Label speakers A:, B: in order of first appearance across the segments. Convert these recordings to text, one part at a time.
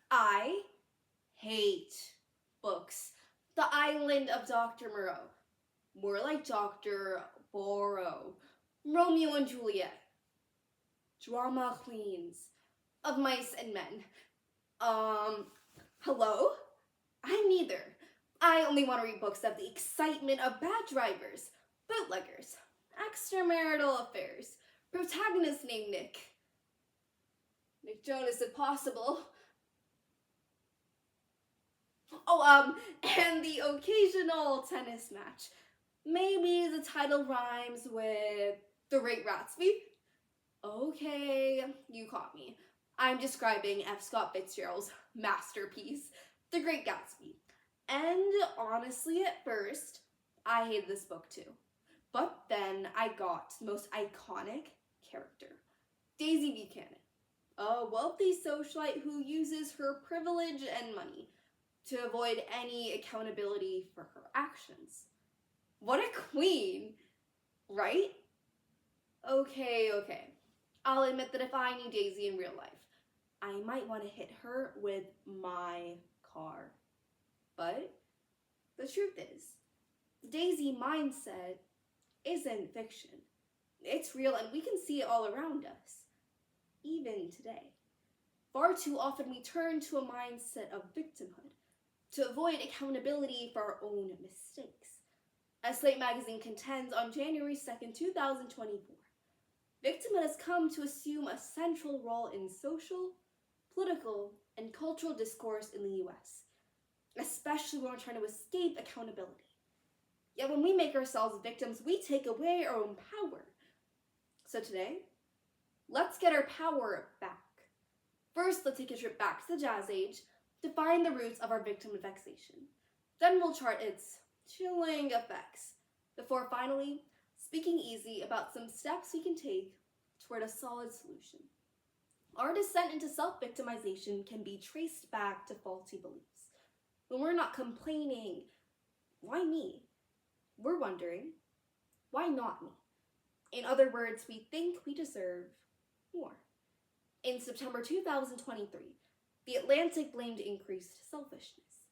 A: I hate books. The Island of Dr. Moreau. More like Dr. Borrow. Romeo and Juliet. Drama queens of mice and men. Hello? I'm neither. I only want to read books of the excitement of bad drivers, bootleggers, extramarital affairs, protagonist named Nick. Nick Jonas if possible. Oh, and the occasional tennis match. Maybe the title rhymes with The Great Gatsby? Okay, you caught me. I'm describing F. Scott Fitzgerald's masterpiece, The Great Gatsby. And honestly, at first, I hated this book too. But then I got the most iconic character, Daisy Buchanan, a wealthy socialite who uses her privilege and money to avoid any accountability for her actions. What a queen, right? Okay. I'll admit that if I knew Daisy in real life, I might want to hit her with my car. But the truth is, the Daisy mindset isn't fiction. It's real and we can see it all around us, even today. Far too often we turn to a mindset of victimhood to avoid accountability for our own mistakes. As Slate magazine contends on January 2nd, 2024, victimhood has come to assume a central role in social, political, and cultural discourse in the US, especially when we're trying to escape accountability. Yet when we make ourselves victims, we take away our own power. So today, let's get our power back. First, let's take a trip back to the Jazz Age to find the roots of our victim vexation. Then we'll chart its chilling effects, before finally speaking easy about some steps we can take toward a solid solution. Our descent into self-victimization can be traced back to faulty beliefs. When we're not complaining, why me? We're wondering, why not me? In other words, we think we deserve more. In September 2023, The Atlantic blamed increased selfishness.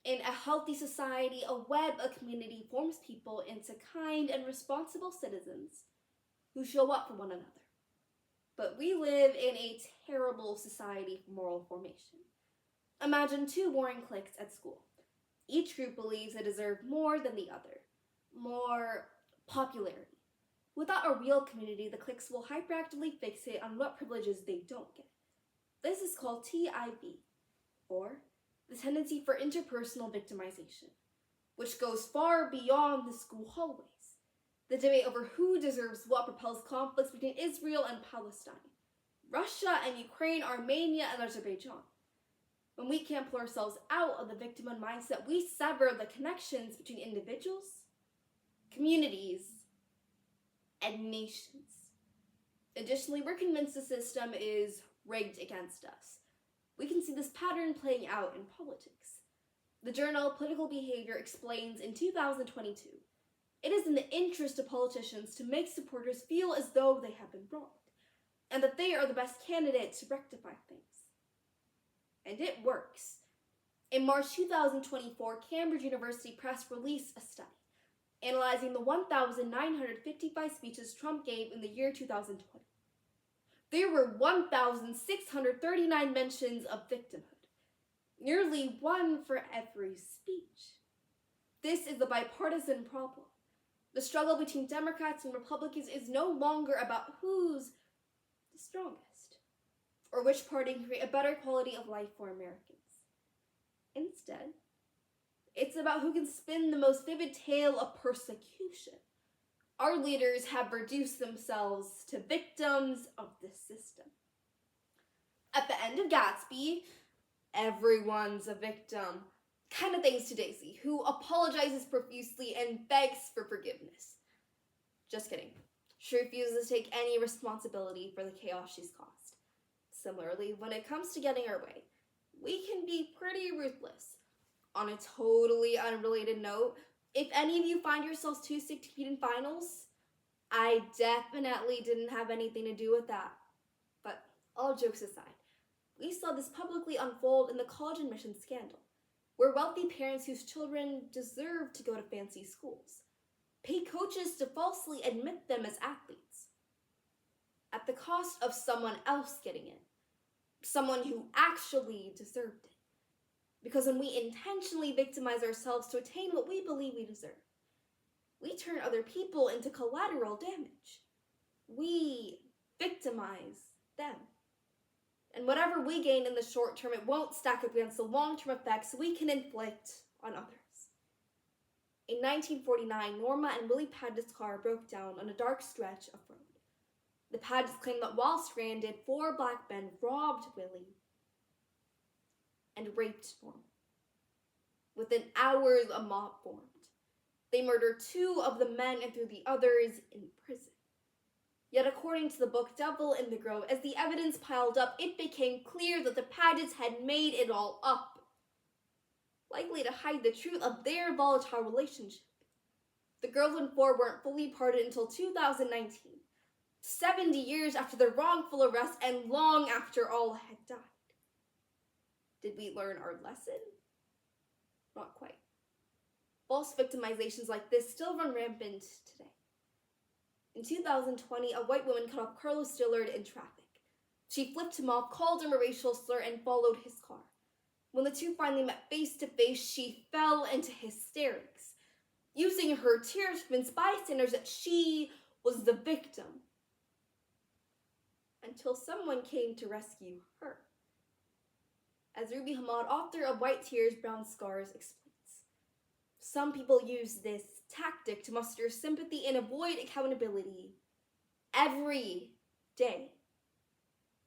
A: In a healthy society, a web of community forms people into kind and responsible citizens who show up for one another. But we live in a terrible society for moral formation. Imagine two warring cliques at school. Each group believes they deserve more than the other, more popularity. Without a real community, the cliques will hyperactively fixate on what privileges they don't get. This is called TIV, or the tendency for interpersonal victimization, which goes far beyond the school hallways. The debate over who deserves what propels conflicts between Israel and Palestine, Russia and Ukraine, Armenia and Azerbaijan. When we can't pull ourselves out of the victimhood mindset, we sever the connections between individuals, communities, and nations. Additionally, we're convinced the system is rigged against us. We can see this pattern playing out in politics. The journal Political Behavior explains in 2022, it is in the interest of politicians to make supporters feel as though they have been wronged, and that they are the best candidate to rectify things. And it works. In March 2024, Cambridge University Press released a study analyzing the 1,955 speeches Trump gave in the year 2020. There were 1,639 mentions of victimhood, nearly one for every speech. This is the bipartisan problem. The struggle between Democrats and Republicans is no longer about who's the strongest, or which party can create a better quality of life for Americans. Instead, it's about who can spin the most vivid tale of persecution. Our leaders have reduced themselves to victims of the system. At the end of Gatsby, everyone's a victim. Kind of thanks to Daisy, who apologizes profusely and begs for forgiveness. Just kidding. She refuses to take any responsibility for the chaos she's caused. Similarly, when it comes to getting our way, we can be pretty ruthless. On a totally unrelated note, if any of you find yourselves too sick to compete in finals, I definitely didn't have anything to do with that. But all jokes aside, We saw this publicly unfold in the college admissions scandal, where wealthy parents whose children deserve to go to fancy schools pay coaches to falsely admit them as athletes, at the cost of someone else getting in, someone who actually deserved it. Because when we intentionally victimize ourselves to attain what we believe we deserve, we turn other people into collateral damage. We victimize them. And whatever we gain in the short term, it won't stack up against the long-term effects we can inflict on others. In 1949, Norma and Willie Paget's car broke down on a dark stretch of road. The Pagets claimed that while stranded, 4 black men robbed Willie and raped Norma. Within hours, a mob formed. They murdered 2 of the men and threw the others in prison. Yet according to the book Devil in the Grove, as the evidence piled up, it became clear that the Pagets had made it all up, likely to hide the truth of their volatile relationship. The girls in 4 weren't fully pardoned until 2019, 70 years after their wrongful arrest and long after all had died. Did we learn our lesson? Not quite. False victimizations like this still run rampant today. In 2020, a white woman cut off Carlos Dillard in traffic. She flipped him off, called him a racial slur, and followed his car. When the two finally met face to face, she fell into hysterics, using her tears to convince bystanders that she was the victim. Until someone came to rescue her. As Ruby Hamad, author of White Tears, Brown Scars, explains, some people use this tactic to muster sympathy and avoid accountability every day.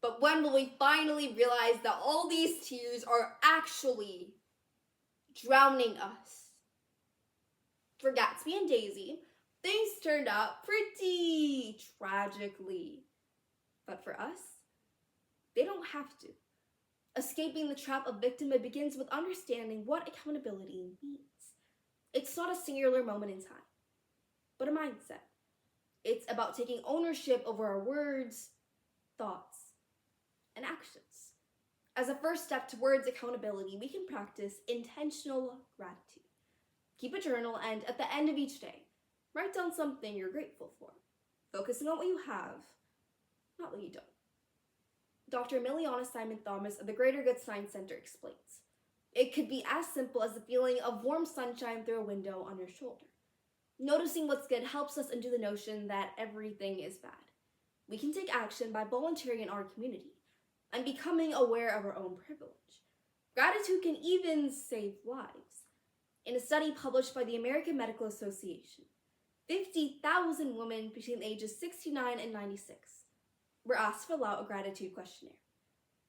A: But when will we finally realize that all these tears are actually drowning us? For Gatsby and Daisy, things turned out pretty tragically. But for us, they don't have to. Escaping the trap of victimhood begins with understanding what accountability means. It's not a singular moment in time, but a mindset. It's about taking ownership over our words, thoughts, and actions. As a first step towards accountability, we can practice intentional gratitude. Keep a journal and at the end of each day, write down something you're grateful for, focusing on what you have, not what you don't. Dr. Miliana Simon Thomas of the Greater Good Science Center explains, it could be as simple as the feeling of warm sunshine through a window on your shoulder. Noticing what's good helps us undo the notion that everything is bad. We can take action by volunteering in our community and becoming aware of our own privilege. Gratitude can even save lives. In a study published by the American Medical Association, 50,000 women between the ages 69 and 96 were asked to fill out a gratitude questionnaire.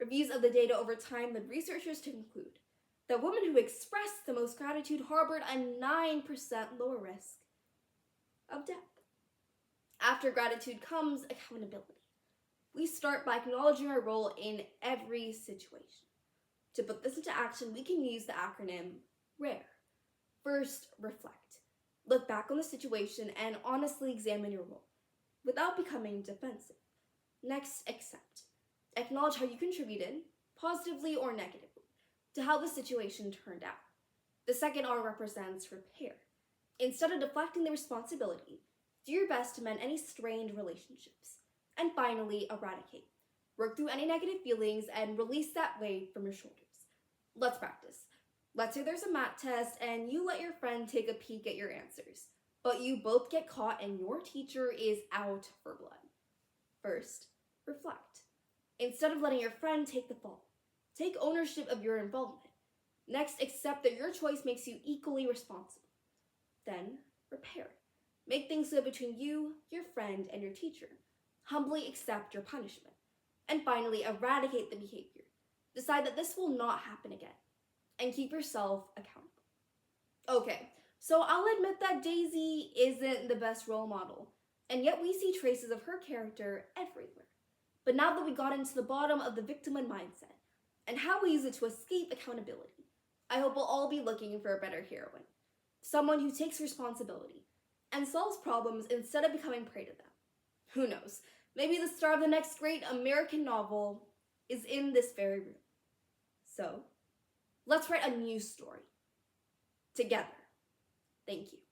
A: Reviews of the data over time led researchers to conclude that women who expressed the most gratitude harbored a 9% lower risk of death. After gratitude comes accountability. We start by acknowledging our role in every situation. To put this into action, we can use the acronym RARE. First, reflect. Look back on the situation and honestly examine your role without becoming defensive. Next, accept. Acknowledge how you contributed, positively or negatively, to how the situation turned out. The second R represents repair. Instead of deflecting the responsibility, do your best to mend any strained relationships. And finally, eradicate. Work through any negative feelings and release that weight from your shoulders. Let's practice. Let's say there's a math test and you let your friend take a peek at your answers, but you both get caught and your teacher is out for blood. First, reflect. Instead of letting your friend take the fall, take ownership of your involvement. Next, accept that your choice makes you equally responsible. Then, repair. Make things good between you, your friend, and your teacher. Humbly accept your punishment. And finally, eradicate the behavior. Decide that this will not happen again. And keep yourself accountable. Okay, so I'll admit that Daisy isn't the best role model, and yet we see traces of her character everywhere. But now that we got into the bottom of the victimhood mindset, and how we use it to escape accountability, I hope we'll all be looking for a better heroine. Someone who takes responsibility and solves problems instead of becoming prey to them. Who knows? Maybe the star of the next great American novel is in this very room. So let's write a new story together. Thank you.